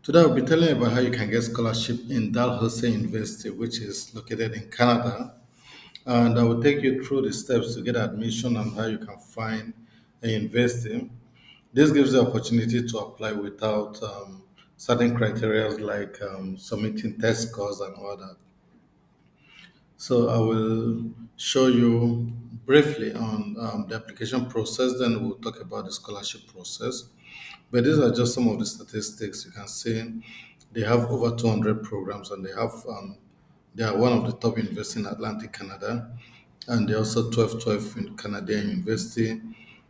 Today, I'll be telling you about how you can get scholarship in Dalhousie University, which is located in Canada. And I will take you through the steps to get admission and how you can find a university. This gives the opportunity to apply without certain criteria like submitting test scores and all that. So I will show you briefly on the application process, then we'll talk about the scholarship process. But these are just some of the statistics you can see. They have over 200 programs, and they are one of the top universities in Atlantic Canada, and they also 1212 in Canadian University,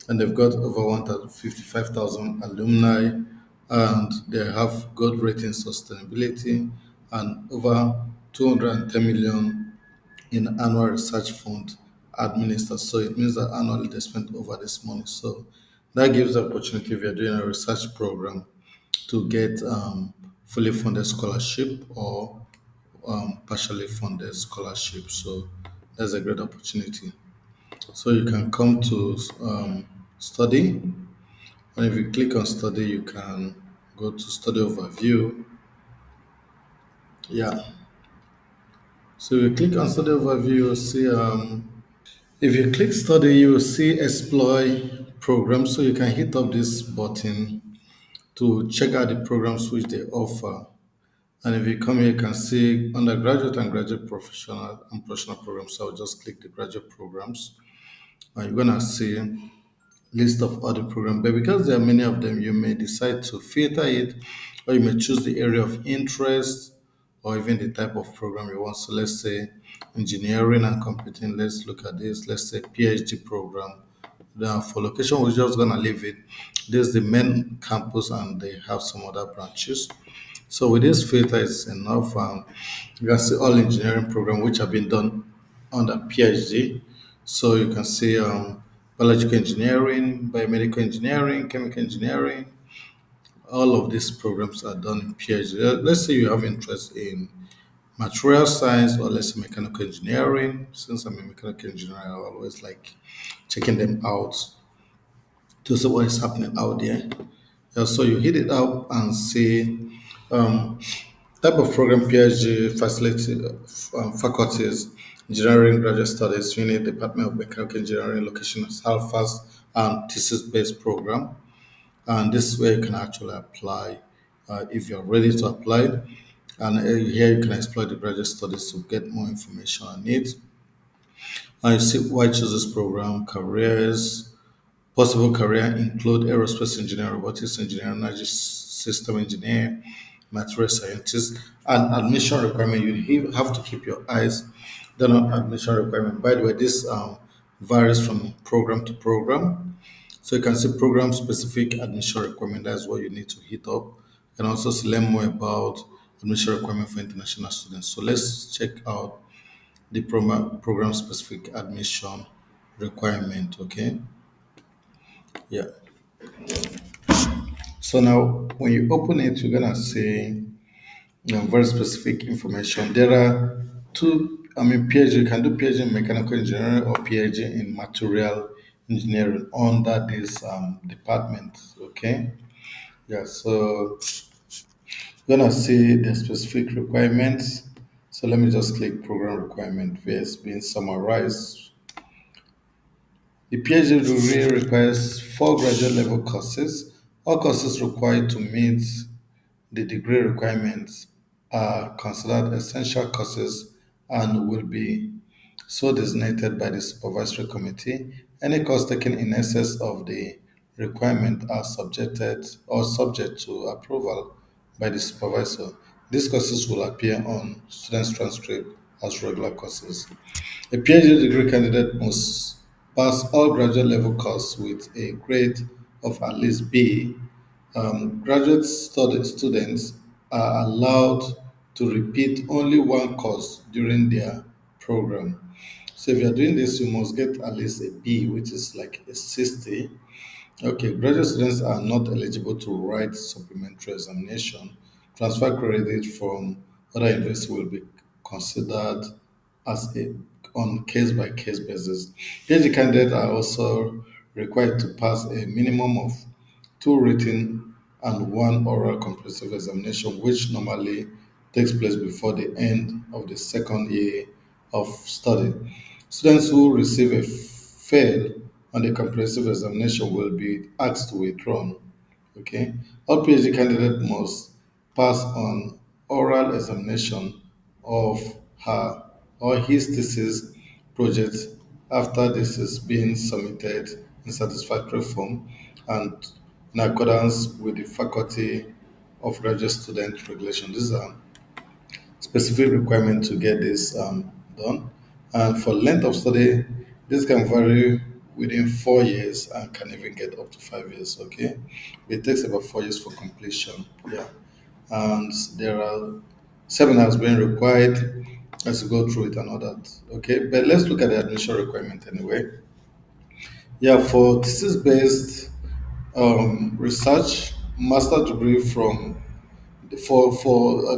and they've got over 155,000 alumni, and they have good rating sustainability and over 210 million in annual research fund administered. So it means that annually they spend over this money. So that gives the opportunity if you're doing a research program to get fully funded scholarship or partially funded scholarship. So that's a great opportunity. So you can come to study, and if you click on study, you can go to study overview. Yeah. So you click on study overview, you'll see if you click study, you will see explore program. So you can hit up this button to check out the programs which they offer. And if you come here, you can see undergraduate and graduate professional and professional programs. So I'll just click the graduate programs. And you're gonna see list of other programs. But because there are many of them, you may decide to filter it, or you may choose the area of interest or even the type of program you want. So let's say engineering and computing. Let's look at this. Let's say PhD program. Now for location, we're just gonna leave it. This is the main campus, and they have some other branches. So with this filter, it's enough. You can see all engineering program which have been done under PhD. So you can see biological engineering, biomedical engineering, chemical engineering. All of these programs are done in PhD. Let's say you have interest in material science, or let's say mechanical engineering. Since I'm a mechanical engineer, I always like checking them out to see what is happening out there. So you hit it up and see um, type of program: PhD, facility, faculties, engineering, graduate studies, unit, Department of Mechanical Engineering, location is Halifax, and thesis-based program. And this is where you can actually apply if you're ready to apply. And here you can explore the graduate studies to get more information on it. And you see why choose this program, careers. Possible career include aerospace engineer, robotics engineer, energy system engineer, material scientist, and admission requirement. Have to keep your eyes down on admission requirement. By the way, this varies from program to program. So you can see program specific admission requirement. That's what you need to hit up. You can also learn more about admission requirement for international students. So let's check out the program specific admission requirement. Okay. Yeah. So now, when you open it, you're gonna see very specific information. There are two. I mean, PhD. You can do PhD in mechanical engineering or PhD in material engineering under this department. Okay. Yeah. So you're gonna see the specific requirements. So let me just click program requirement where it's being summarized. The PhD degree requires four graduate level courses. All courses required to meet the degree requirements are considered essential courses and will be so designated by the supervisory committee. Any course taken in excess of the requirement are subjected or subject to approval by the supervisor. These courses will appear on students' transcript as regular courses. A PhD degree candidate must pass all graduate level courses with a grade of at least B. Graduate students are allowed to repeat only one course during their program. So if you're doing this, you must get at least a B, which is like a 60. Okay, graduate students are not eligible to write supplementary examination. Transfer credit from other universities will be considered as a on case by case basis. PhD candidates are also required to pass a minimum of two written and one oral comprehensive examination, which normally takes place before the end of the second year of study. Students who receive a fail on the comprehensive examination will be asked to withdraw. Okay, all PhD candidate must pass on oral examination of her or his thesis project after this is being submitted in satisfactory form and in accordance with the Faculty of Graduate Student Regulation. These are specific requirement to get this done. And for length of study, this can vary within 4 years and can even get up to 5 years. Okay, it takes about 4 years for completion. Yeah, and there are seminars being required as you go through it and all that. Okay, but let's look at the admission requirement anyway. Yeah, for thesis based research master degree from for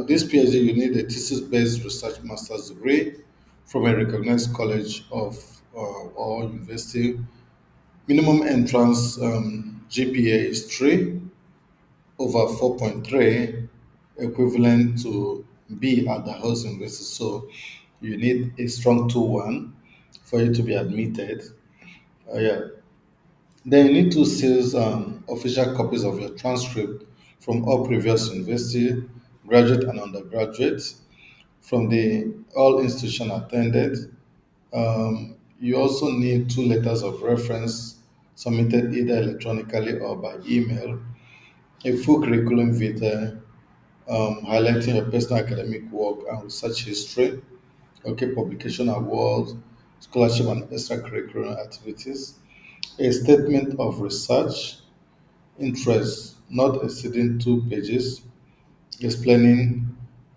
this PhD, you need a thesis-based research master's degree from a recognized college of or university. Minimum entrance GPA is 3/4.3, equivalent to B at the Dalhousie University. So you need a strong 2-1 for you to be admitted. Yeah. Then you need to seize official copies of your transcript from all previous university, graduate and undergraduate, from the all institution attended. You also need two letters of reference submitted either electronically or by email, a full curriculum vitae highlighting your personal academic work and research history, okay, publication awards, scholarship and extracurricular activities, a statement of research interest not exceeding 2 pages, explaining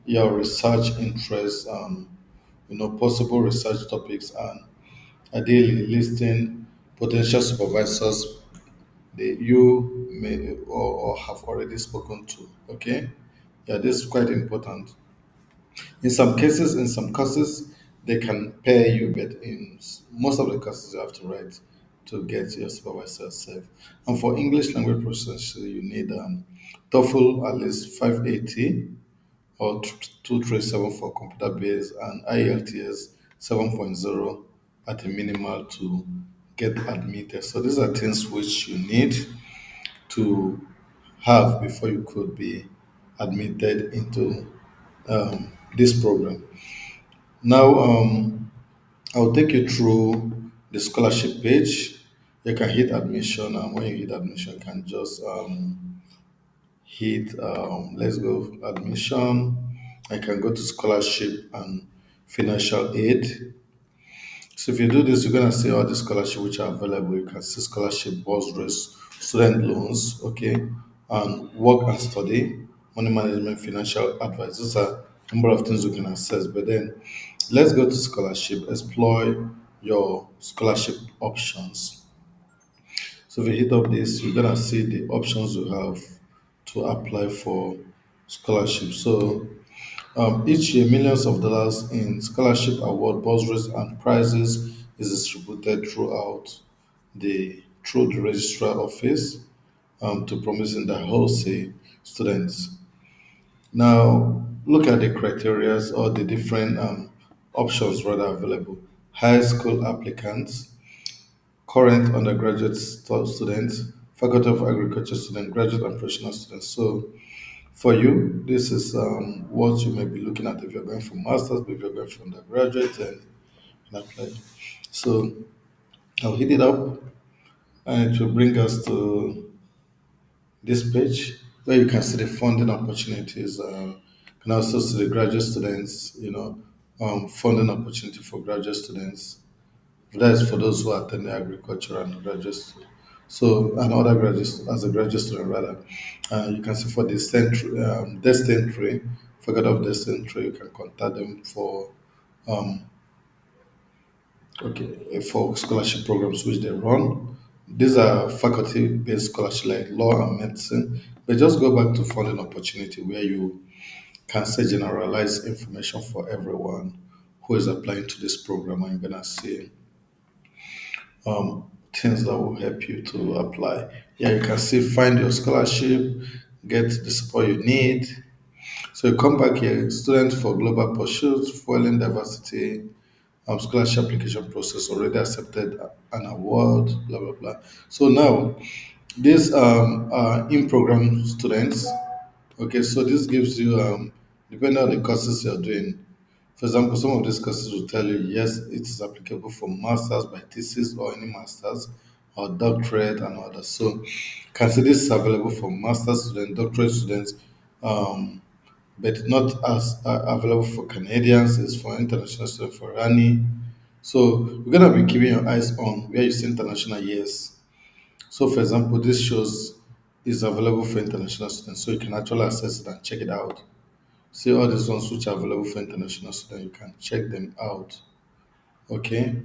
your research interests, possible research topics, and ideally listing potential supervisors that you may or have already spoken to. Okay, yeah, this is quite important. In some cases, in some courses, they can pay you, but in most of the courses, you have to write to get your supervisor safe. And for English language proficiency, you need TOEFL at least 580 or 237 for computer based and IELTS 7.0 at a minimal to get admitted. So these are things which you need to have before you could be admitted into this program. Now, I'll take you through the scholarship page. You can hit admission, and when you hit admission, you can just hit let's go admission. I can go to scholarship and financial aid. So if you do this, you're gonna see all the scholarship which are available. You can see scholarship, bursaries, student loans, okay, and work and study, money management, financial advice. These are a number of things you can access. But then let's go to scholarship, explore your scholarship options. So if you hit up this, you're gonna see the options you have to apply for scholarship. So each year, millions of dollars in scholarship award, bursaries, and prizes is distributed through the registrar office to promising the wholesale students. Now, look at the criteria or the different options rather available. High school applicants, current undergraduate students, faculty of agriculture students, graduate and professional students. So for you, this is what you may be looking at if you're going for masters, if you're going for undergraduate, and apply. So I'll hit it up, and it will bring us to this page where you can see the funding opportunities. You can also see the graduate students, funding opportunity for graduate students. That is for those who attend the agriculture and graduate student. So, and other graduate, as a graduate student rather, you can see for the destined tree, faculty of destined tree, you can contact them for for scholarship programs which they run. These are faculty-based scholarship like law and medicine. But just go back to funding opportunity where you can say generalized information for everyone who is applying to this program, and you're gonna see things that will help you to apply. Yeah, you can see find your scholarship, get the support you need. So you come back here, student for global pursuits, fueling diversity, scholarship application process already accepted an award, blah blah blah. So now these are in-program students. Okay, so this gives you depending on the courses you're doing. For example, some of these courses will tell you yes, it is applicable for masters by thesis or any masters or doctorate and others. So can see this is available for master students, doctorate students, um, but not as available for Canadians. It's for international students for Rani. So you're gonna be keeping your eyes on where you see international years. So for example, this shows is available for international students, so you can actually access it and check it out. See all these ones which are available for international students, you can check them out. Okay.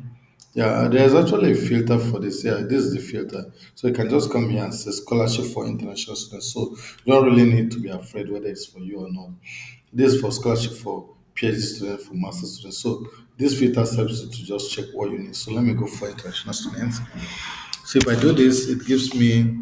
Yeah, there's actually a filter for this. Yeah, this is the filter. So you can just come here and say scholarship for international students. So you don't really need to be afraid whether it's for you or not. This is for scholarship for PhD students, for master students. So this filter helps you to just check what you need. So let me go for international students. So if I do this, it gives me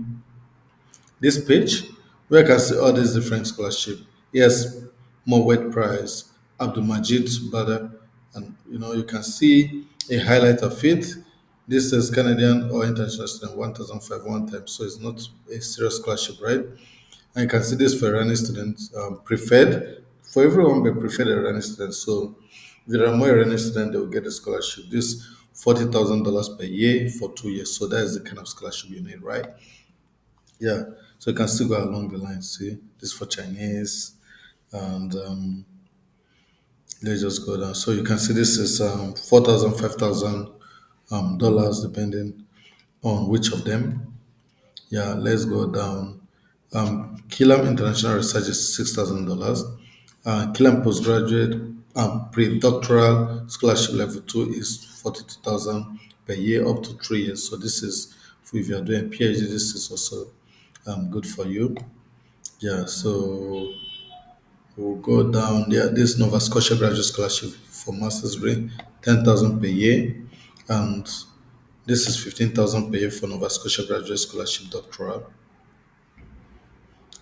this page where I can see all these different scholarship. Yes, Mowed Prize, Abdul Majid Badr, and you can see a highlight of it. This is Canadian or international student 1005 one time, so it's not a serious scholarship, right? And you can see this for Iranian students preferred for everyone, but preferred Iranian students. So if there are more Iranian students, they will get a scholarship. This $40,000 per year for 2 years. So that is the kind of scholarship you need, right? Yeah, so you can still go along the line. See, this for Chinese, and let's just go down. So you can see this is 4,000, dollars, depending on which of them. Yeah, let's go down. Kilam International Research is $6,000. Kilam Postgraduate Pre-Doctoral Scholarship Level 2 is 42,000 per year up to 3 years. So this is for if you are doing PhD, this is also good for you. Yeah, so we'll go down there. This Nova Scotia Graduate Scholarship for Master's degree, 10,000 per year. And this is 15,000 per year for Nova Scotia Graduate Scholarship Doctoral.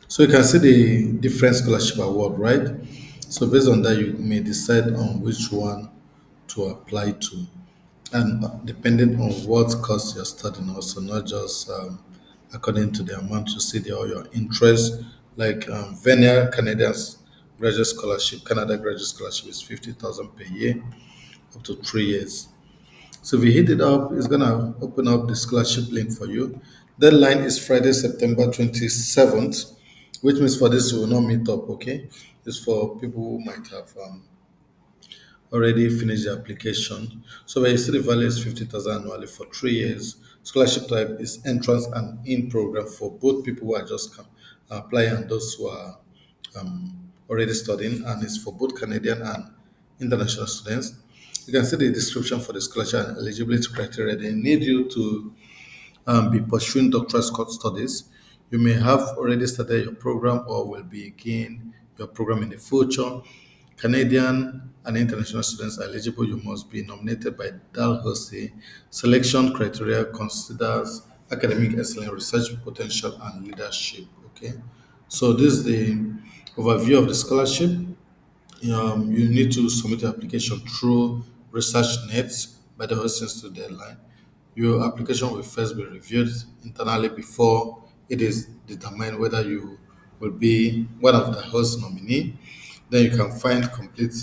So you can see the different scholarship award, right? So based on that, you may decide on which one to apply to. And depending on what course you're studying, also not just according to the amount you see there or your interest. Like Venia Canada's graduate scholarship, Canada graduate scholarship is 50,000 per year, up to 3 years. So if you hit it up, it's gonna open up the scholarship link for you. Deadline is Friday, September 27th, which means for this you will not meet up. Okay, it's for people who might have already finished the application. So when you see the value is 50,000 annually for 3 years. Scholarship type is entrance and in program for both people who are just applying and those who are already studying, and it's for both Canadian and international students. You can see the description for the scholarship and eligibility criteria. They need you to be pursuing doctoral studies. You may have already started your program or will begin your program in the future. Canadian and international students are eligible. You must be nominated by Dalhousie. Selection criteria considers academic excellence, research potential, and leadership. Okay, so this is the overview of the scholarship. You need to submit your application through ResearchNet by the host institute deadline. Your application will first be reviewed internally before it is determined whether you will be one of the host nominee. Then you can find complete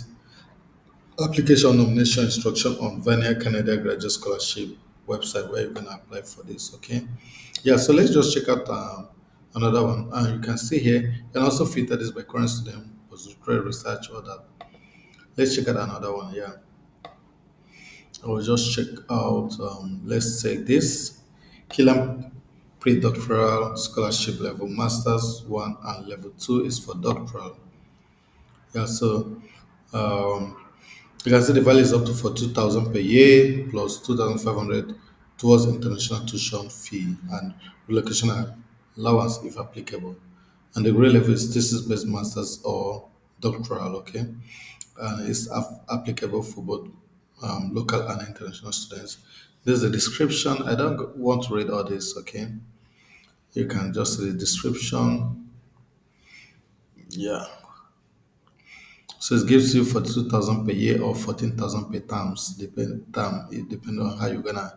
application nomination instruction on Vania Canada Graduate Scholarship website where you're going to apply for this. Okay. Yeah, so let's just check out another one. You can see here, you can also filter this by current student, postdoctoral research, or that. Let's check out another one. Yeah, I will just check out, let's say this Killam pre-doctoral scholarship level, master's one and level two is for doctoral. Yeah, so um, you can see the value is up to for 2,000 per year plus 2,500 towards international tuition fee and relocation allowance if applicable. And the grade level is thesis based masters or doctoral, okay? And it's applicable for both local and international students. There's a description. I don't want to read all this, okay? You can just read the description. Yeah. So it gives you 42,000 per year or 14,000 per term. It depends on how you're gonna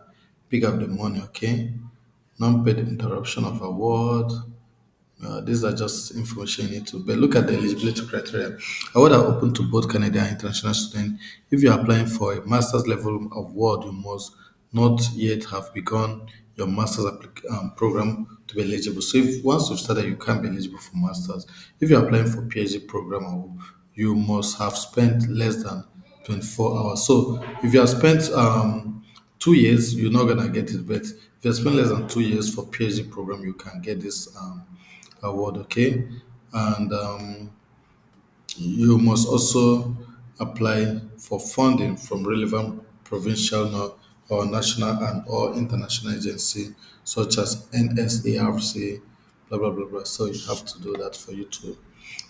pick up the money. Okay. Non-paid interruption of award. These are just information you need to, but look at the eligibility criteria. Award are open to both Canadian and international students. If you are applying for a master's level of award, you must not yet have begun your master's program to be eligible. So if once you've started, you can't be eligible for masters. If you're applying for PhD program, you must have spent less than 24 hours. So if you have spent 2 years, you're not gonna get it. But if you have spent less than 2 years for PhD program, you can get this award. Okay, and you must also apply for funding from relevant provincial or national and or international agency such as NSARC, blah blah blah blah. So you have to do that for you to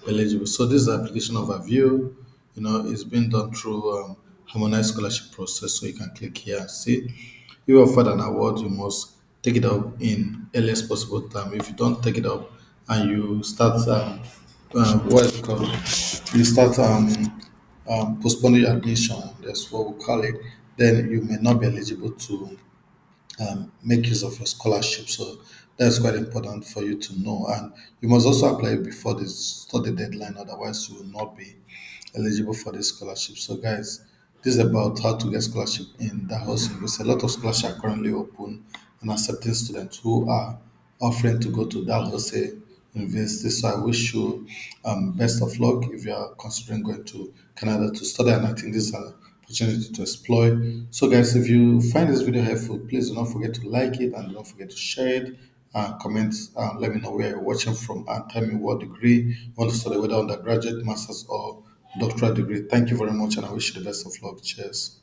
be eligible. So this is the application overview. It's been done through harmonized scholarship process. So you can click here. See, if you offered an award, you must take it up in earliest possible time. If you don't take it up and you start what is it called? You start postponing your admission. That's what we call it. Then you may not be eligible to make use of your scholarship. So that's quite important for you to know. And you must also apply before the study deadline, otherwise, you will not be eligible for this scholarship. So, guys, this is about how to get scholarship in Dalhousie University. A lot of scholarships are currently open and accepting students who are offering to go to Dalhousie University. So, I wish you best of luck if you are considering going to Canada to study. And I think this is an opportunity to exploit. So, guys, if you find this video helpful, please do not forget to like it and don't forget to share it. Comment, let me know where you're watching from and tell me what degree you want to study, whether undergraduate, master's, or doctoral degree. Thank you very much, and I wish you the best of luck. Cheers.